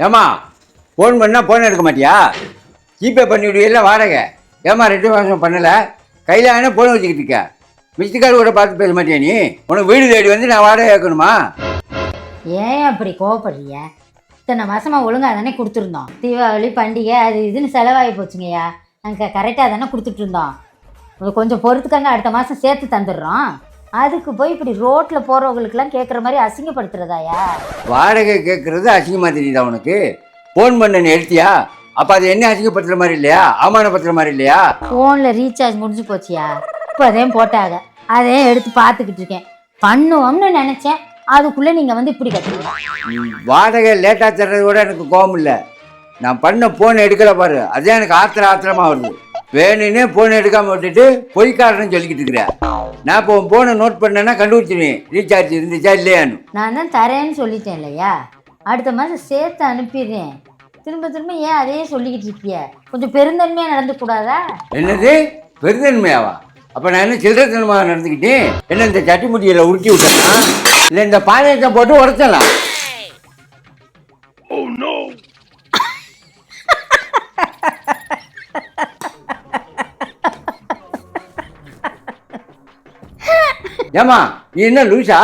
ஏம்மா ஃபோன் பண்ணால் ஃபோன் எடுக்க மாட்டியா? ஜிபே பண்ணிவிடுவீல்ல வாடகை. ஏம்மா 2 மாதம் பண்ணலை? கையில் ஆனால் ஃபோன் வச்சுக்கிட்டு இருக்க. மிஸ்டுக்கார் கூட பார்த்து பேச மாட்டியா நீ? உனக்கு வீடு தேடி வந்து நான் வாடகை கேட்கணுமா? ஏன் அப்படி கோவப்படுறிய? இத்தனை மாசமாக ஒழுங்காக தானே கொடுத்துருந்தோம். தீபாவளி பண்டிகை அது இதுன்னு செலவாகி போச்சுங்கய்யா. நாங்கள் கரெக்டாக தானே கொடுத்துட்டு இருந்தோம். கொஞ்சம் பொறுத்துக்கங்க, அடுத்த மாதம் சேர்த்து தந்துடுறோம். அதுக்கு போய் இப்படி ரோட்டில் போகிறவங்களுக்குலாம் கேட்குற மாதிரி அசிங்கப்படுத்துறதாயா? வாடகை கேட்குறது அசிங்கமாக தெரியுதா உனக்கு? ஃபோன் பண்ண நீ எடுத்தியா? அப்போ அது என்ன அசிங்கப்படுத்துகிற மாதிரி இல்லையா? அவமானப்படுத்துகிற மாதிரி இல்லையா? ஃபோனில் ரீசார்ஜ் முடிஞ்சு போச்சியா? இப்போ அதையும் போட்டாங்க, அதையும் எடுத்து பார்த்துக்கிட்டு இருக்கேன். பண்ணுவோம்னு நினச்சேன், அதுக்குள்ளே நீங்கள் வந்து இப்படி கற்றுக்கணும். வாடகை லேட்டாக தர்றது கூட எனக்கு கோபம் இல்லை. நான் பண்ண ஃபோன் எடுக்கலை பாரு, அதே எனக்கு ஆத்திரமாக வருது. வேணுன்னே ஃபோன் எடுக்காமல் விட்டுட்டு பொய்க்காரன்னு சொல்லிக்கிட்டு இருக்கிறேன். நான் இப்போ ஃபோனை நோட் பண்ணேன்னா கண்டுபிடிச்சிடுவேன் ரீசார்ஜ் இருந்துச்சா இல்லையான்னு. நான் தான் தரேன்னு சொல்லிட்டேன் இல்லையா? அடுத்த மாதம் சேர்த்து அனுப்பிடுறேன். திரும்ப திரும்ப ஏன் அதையே சொல்லிக்கிட்டு இருக்கிய? கொஞ்சம் பெருந்தன்மையாக நடந்துக்கூடாதா? என்னது பெருந்தன்மையாவா? அப்போ நான் என்ன சில்லறத்தனமாக நடந்துக்கிட்டேன்? என்ன இந்த சட்டி முட்டியில் உருட்டி விட்டேன்னா இல்லை இந்த பாளையத்தை போட்டு உடச்சலாம்? ஏமா நீ என்ன லூசா?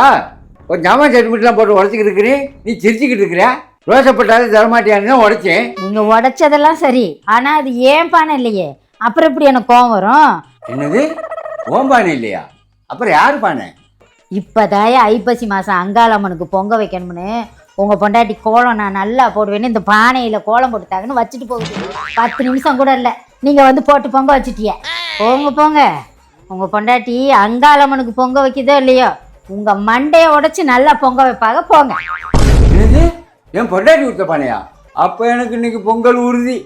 ஒரு ஜாமான் சட்டிமெண்ட்லாம் போட்டு உடச்சிக்கிட்டு இருக்கிறீ, நீ சிரிச்சுக்கிட்டு இருக்கிற. ரோசப்பட்டாலும் தரமாட்டியான்னு தான் உடைச்சேன். நீங்கள் உடைச்சதெல்லாம் சரி, ஆனால் அது ஏன் பானை இல்லையே, அப்புறம் எப்படி எனக்கு கோவம் வரும்? என்னது ஓம்பானை இல்லையா? அப்புறம் யார் பானை? இப்போதாயா ஐப்பசி மாதம் அங்காளம்மனுக்கு பொங்க வைக்கணும்னு உங்கள் பொண்டாட்டி கோலம் நான் நல்லா போடுவேன்னு இந்த பானையில் கோலம் போட்டுட்டாங்கன்னு வச்சுட்டு போகுது. 10 நிமிஷம் கூட இல்லை, நீங்கள் வந்து போட்டு பொங்க வச்சுட்டிய. போங்க போங்க, உங்கள் பொண்டாட்டி அங்காளம்மனுக்கு பொங்க வைக்குதோ இல்லையோ, உங்கள் மண்டையை உடைச்சி நல்லா பொங்க வைப்பாங்க. போங்க. என்னது என் பொண்டாட்டி கொடுத்த பானையா? அப்போ எனக்கு இன்னைக்கு பொங்கல் உறுதி.